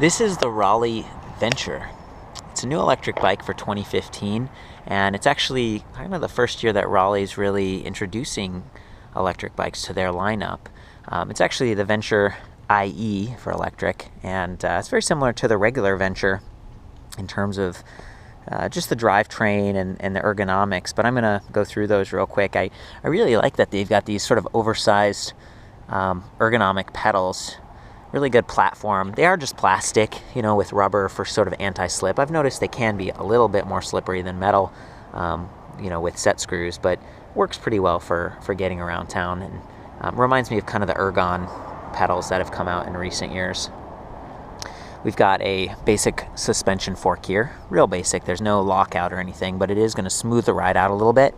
This is the Raleigh Venture. It's a new electric bike for 2015, and it's actually kind of the first year that Raleigh's really introducing electric bikes to their lineup. It's actually the Venture-iE for electric, and it's very similar to the regular Venture in terms of just the drivetrain and the ergonomics, but I'm going to go through those real quick. I really like that they've got these sort of oversized ergonomic pedals. Really good platform. They are just plastic, you know, with rubber for sort of anti-slip. I've noticed they can be a little bit more slippery than metal, you know, with set screws, but works pretty well for getting around town, and reminds me of kind of the Ergon pedals that have come out in recent years. We've got a basic suspension fork here, real basic. There's no lockout or anything, but it is going to smooth the ride out a little bit,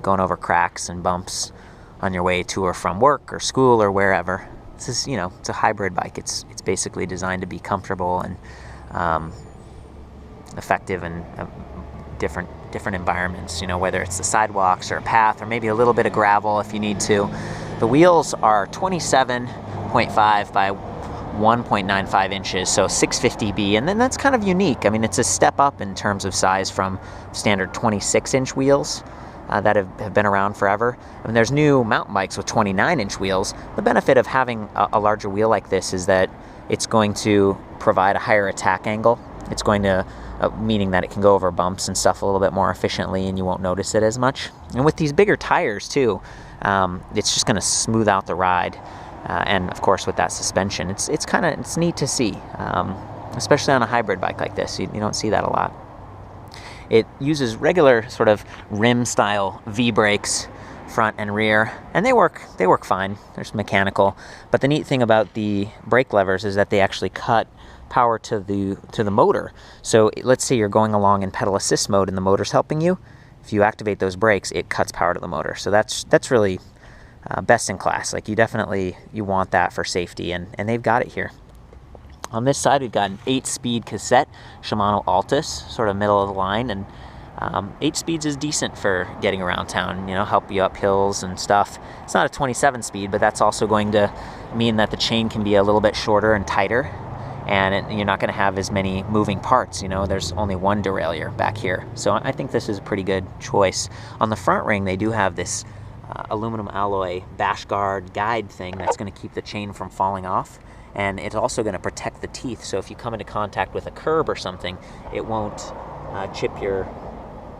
going over cracks and bumps on your way to or from work or school or wherever. This is, you know, it's a hybrid bike. It's basically designed to be comfortable and effective in different environments, you know, whether it's the sidewalks or a path or maybe a little bit of gravel if you need to. The wheels are 27.5 by 1.95 inches, so 650B, and then that's kind of unique. I mean, it's a step up in terms of size from standard 26-inch wheels that have been around forever. I mean, there's new mountain bikes with 29-inch wheels. The benefit of having a larger wheel like this is that it's going to provide a higher attack angle. It's going to, meaning that it can go over bumps and stuff a little bit more efficiently, and you won't notice it as much. And with these bigger tires too, it's just going to smooth out the ride. And of course, with that suspension, it's neat to see, especially on a hybrid bike like this. You don't see that a lot. It uses regular sort of rim-style V-brakes, front and rear, and they work fine. They're mechanical, but the neat thing about the brake levers is that they actually cut power to the motor. So let's say you're going along in pedal assist mode and the motor's helping you. If you activate those brakes, it cuts power to the motor. So that's really best in class. Like you want that for safety, and they've got it here. On this side, we've got an 8-speed cassette, Shimano Altus, sort of middle of the line, and 8 speeds is decent for getting around town, you know, help you up hills and stuff. It's not a 27-speed, but that's also going to mean that the chain can be a little bit shorter and tighter, and you're not going to have as many moving parts, you know. There's only one derailleur back here, so I think this is a pretty good choice. On the front ring, they do have this aluminum alloy bash guard guide thing that's going to keep the chain from falling off. And it's also going to protect the teeth, so if you come into contact with a curb or something, it won't chip your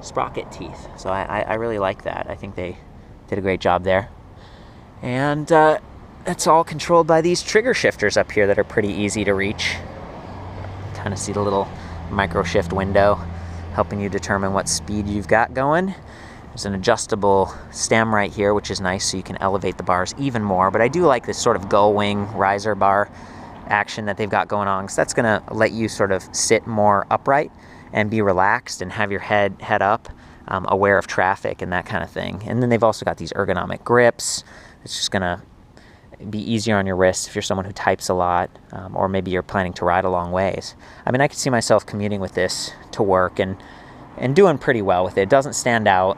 sprocket teeth. So I really like that. I think they did a great job there. And it's all controlled by these trigger shifters up here that are pretty easy to reach. Kind of see the little micro shift window helping you determine what speed you've got going. There's an adjustable stem right here, which is nice, so you can elevate the bars even more. But I do like this sort of gull wing riser bar action that they've got going on, because that's going to let you sort of sit more upright and be relaxed and have your head up, aware of traffic and that kind of thing. And then they've also got these ergonomic grips. It's just going to be easier on your wrists if you're someone who types a lot, or maybe you're planning to ride a long ways. I mean, I could see myself commuting with this to work and doing pretty well with it. It doesn't stand out.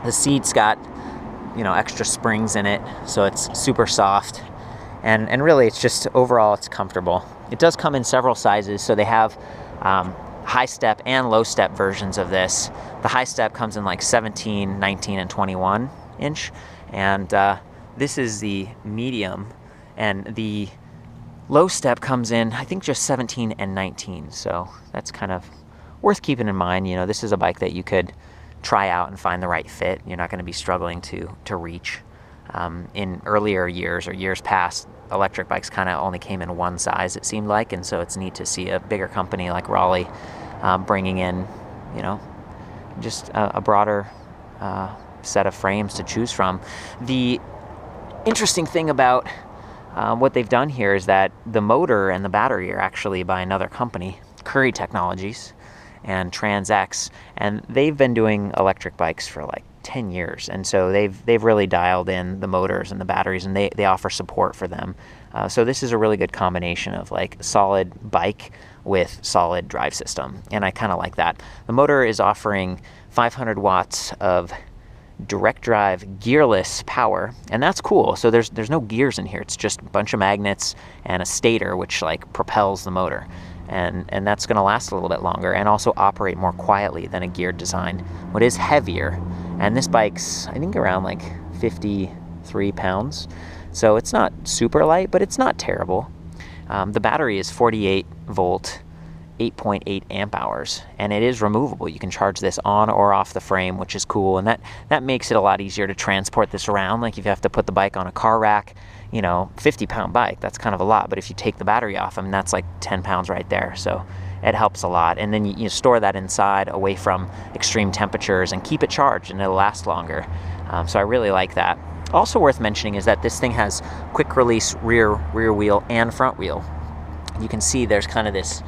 The seat's got, you know, extra springs in it, so it's super soft, and really it's just overall it's comfortable. It does come in several sizes, so they have high step and low step versions of this. The high step comes in like 17, 19, and 21 inch, and this is the medium, and the low step comes in I think just 17 and 19, so that's kind of worth keeping in mind. You know, this is a bike that you could try out and find the right fit. You're not going to be struggling to reach. In earlier years or years past, electric bikes kind of only came in one size, it seemed like, and so it's neat to see a bigger company like Raleigh bringing in, you know, just a broader set of frames to choose from. The interesting thing about what they've done here is that the motor and the battery are actually by another company, Curry Technologies and TransX, and they've been doing electric bikes for like 10 years, and so they've really dialed in the motors and the batteries, and they offer support for them. So this is a really good combination of like solid bike with solid drive system, and I kind of like that. The motor is offering 500 watts of direct drive gearless power, and that's cool. So there's no gears in here. It's just a bunch of magnets and a stator which like propels the motor, and that's going to last a little bit longer and also operate more quietly than a geared design. What is heavier, and this bike's I think around like 53 pounds, so it's not super light, but it's not terrible. The battery is 48 volt, 8.8 amp hours, and it is removable. You can charge this on or off the frame, which is cool, and that makes it a lot easier to transport this around. Like if you have to put the bike on a car rack, 50-pound bike, that's kind of a lot, but if you take the battery off, I mean, that's like 10 pounds right there, so it helps a lot. And then you store that inside away from extreme temperatures and keep it charged, and it'll last longer. So I really like that. Also worth mentioning is that this thing has quick release rear wheel and front wheel. You can see there's kind of this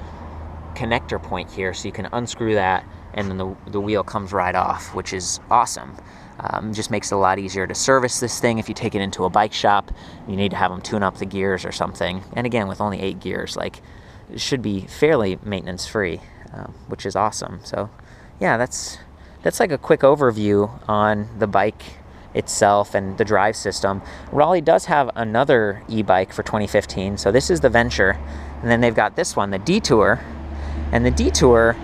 connector point here, so you can unscrew that and then the wheel comes right off, which is awesome. Just makes it a lot easier to service this thing if you take it into a bike shop. You need to have them tune up the gears or something. And again, with only 8 gears, like, it should be fairly maintenance free, which is awesome. So yeah, that's like a quick overview on the bike itself and the drive system. Raleigh does have another e-bike for 2015. So this is the Venture, and then they've got this one, the Detour. And the Detour,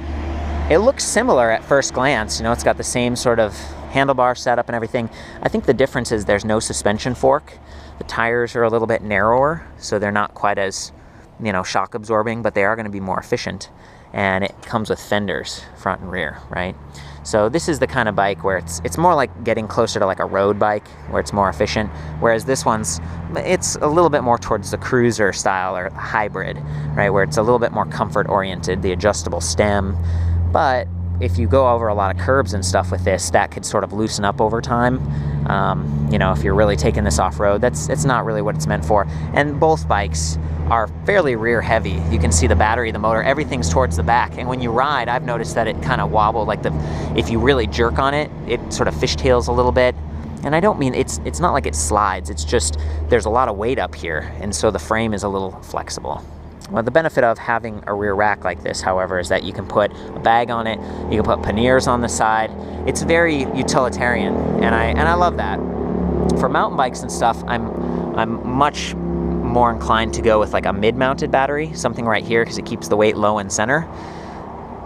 it looks similar at first glance. It's got the same sort of handlebar setup and everything. I think the difference is there's no suspension fork. The tires are a little bit narrower, so they're not quite as, shock absorbing, but they are going to be more efficient. And it comes with fenders, front and rear, right? So this is the kind of bike where it's more like getting closer to like a road bike, where it's more efficient, whereas this one's, it's a little bit more towards the cruiser style or hybrid, right, where it's a little bit more comfort oriented, the adjustable stem. But if you go over a lot of curbs and stuff with this, that could sort of loosen up over time. If you're really taking this off-road, it's not really what it's meant for. And both bikes are fairly rear heavy. You can see the battery, the motor, everything's towards the back. And when you ride, I've noticed that it kind of wobbles, like if you really jerk on it, it sort of fishtails a little bit. And I don't mean, it's not like it slides, it's just there's a lot of weight up here, and so the frame is a little flexible. Well, the benefit of having a rear rack like this, however, is that you can put a bag on it, you can put panniers on the side. It's very utilitarian, and I love that. For mountain bikes and stuff, I'm much more inclined to go with like a mid-mounted battery, something right here, because it keeps the weight low and center.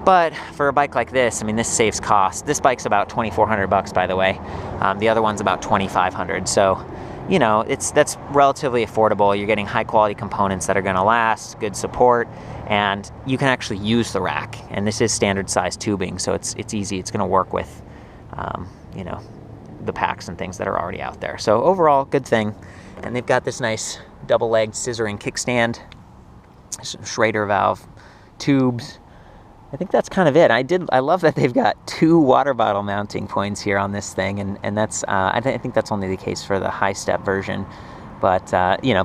But for a bike like this, I mean, this saves cost. This bike's about $2,400, by the way. The other one's about $2,500. So, that's relatively affordable. You're getting high quality components that are going to last, good support, and you can actually use the rack. And this is standard size tubing, so it's easy. It's going to work with, the packs and things that are already out there. So overall, good thing. And they've got this nice double-legged scissoring kickstand, Schrader valve, tubes. I think that's kind of it. I love that they've got 2 water bottle mounting points here on this thing, and that's I think that's only the case for the high step version. But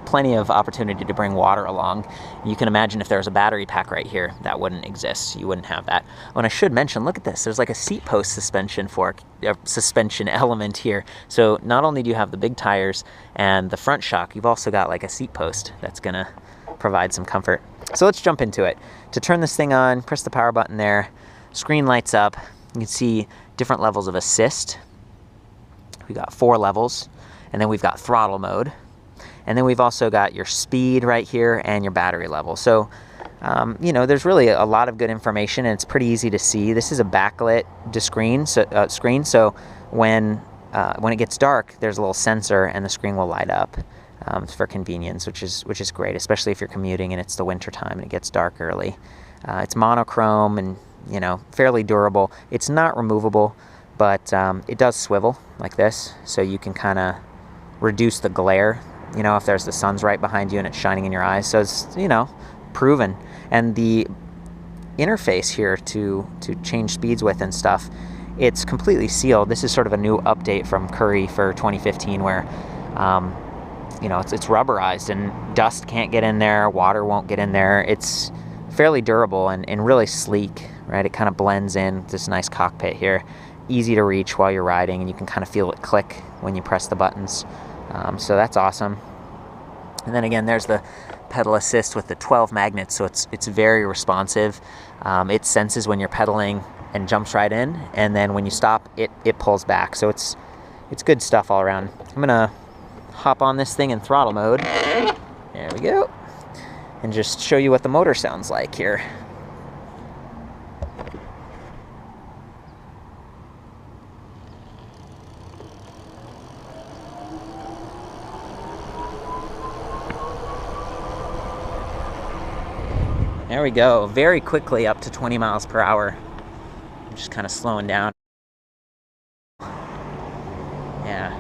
plenty of opportunity to bring water along. You can imagine if there was a battery pack right here, that wouldn't exist. You wouldn't have that. And I should mention, look at this. There's like a seat post suspension element here. So not only do you have the big tires and the front shock, you've also got like a seat post that's gonna provide some comfort. So let's jump into it. To turn this thing on, press the power button there. Screen lights up. You can see different levels of assist. We've got 4 levels, and then we've got throttle mode. And then we've also got your speed right here and your battery level. So, there's really a lot of good information, and it's pretty easy to see. This is a backlit screen, so when it gets dark, there's a little sensor, and the screen will light up. For convenience, which is great, especially if you're commuting and it's the winter time and it gets dark early. It's monochrome and fairly durable. It's not removable, but it does swivel like this, so you can kind of reduce the glare. If there's the sun's right behind you and it's shining in your eyes. So it's proven. And the interface here to change speeds with and stuff, it's completely sealed. This is sort of a new update from Curry for 2015, where it's rubberized and dust can't get in there, water won't get in there. It's fairly durable and really sleek, right? It kind of blends in with this nice cockpit here. Easy to reach while you're riding, and you can kind of feel it click when you press the buttons. So that's awesome. And then again, there's the pedal assist with the 12 magnets, so it's very responsive. It senses when you're pedaling and jumps right in, and then when you stop, it pulls back. So it's it's good stuff all around. I'm gonna hop on this thing in throttle mode. There we go. And just show you what the motor sounds like here. There we go, very quickly up to 20 miles per hour. I'm just kind of slowing down. Yeah,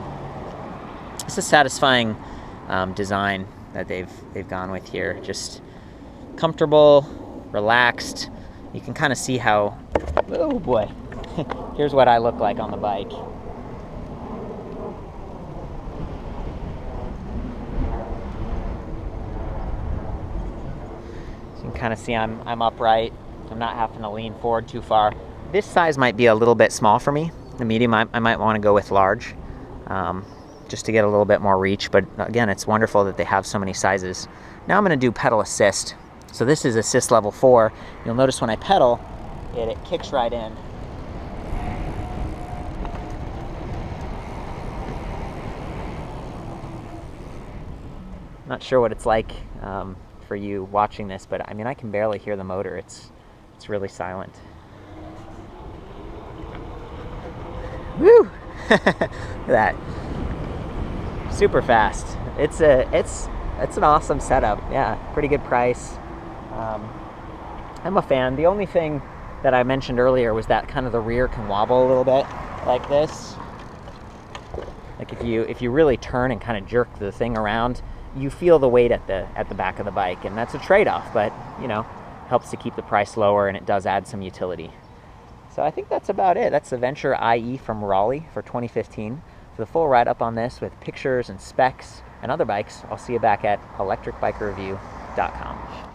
it's a satisfying design that they've gone with here. Just comfortable, relaxed. You can kind of see how, oh boy, here's what I look like on the bike. So you can kind of see I'm upright. I'm not having to lean forward too far. This size might be a little bit small for me. The medium, I might want to go with large, just to get a little bit more reach. But again, it's wonderful that they have so many sizes. Now I'm going to do pedal assist. So this is assist level 4. You'll notice when I pedal, it kicks right in. Not sure what it's like for you watching this, but I mean, I can barely hear the motor. It's really silent. Woo! Look at that. Super fast. It's an awesome setup. Yeah, pretty good price. I'm a fan. The only thing that I mentioned earlier was that kind of the rear can wobble a little bit like this. Like if you really turn and kind of jerk the thing around, you feel the weight at the back of the bike, and that's a trade-off, but you know, helps to keep the price lower, and it does add some utility. So I think that's about it. That's the Venture-iE from Raleigh for 2015. For the full write-up on this with pictures and specs and other bikes, I'll see you back at ElectricBikeReview.com.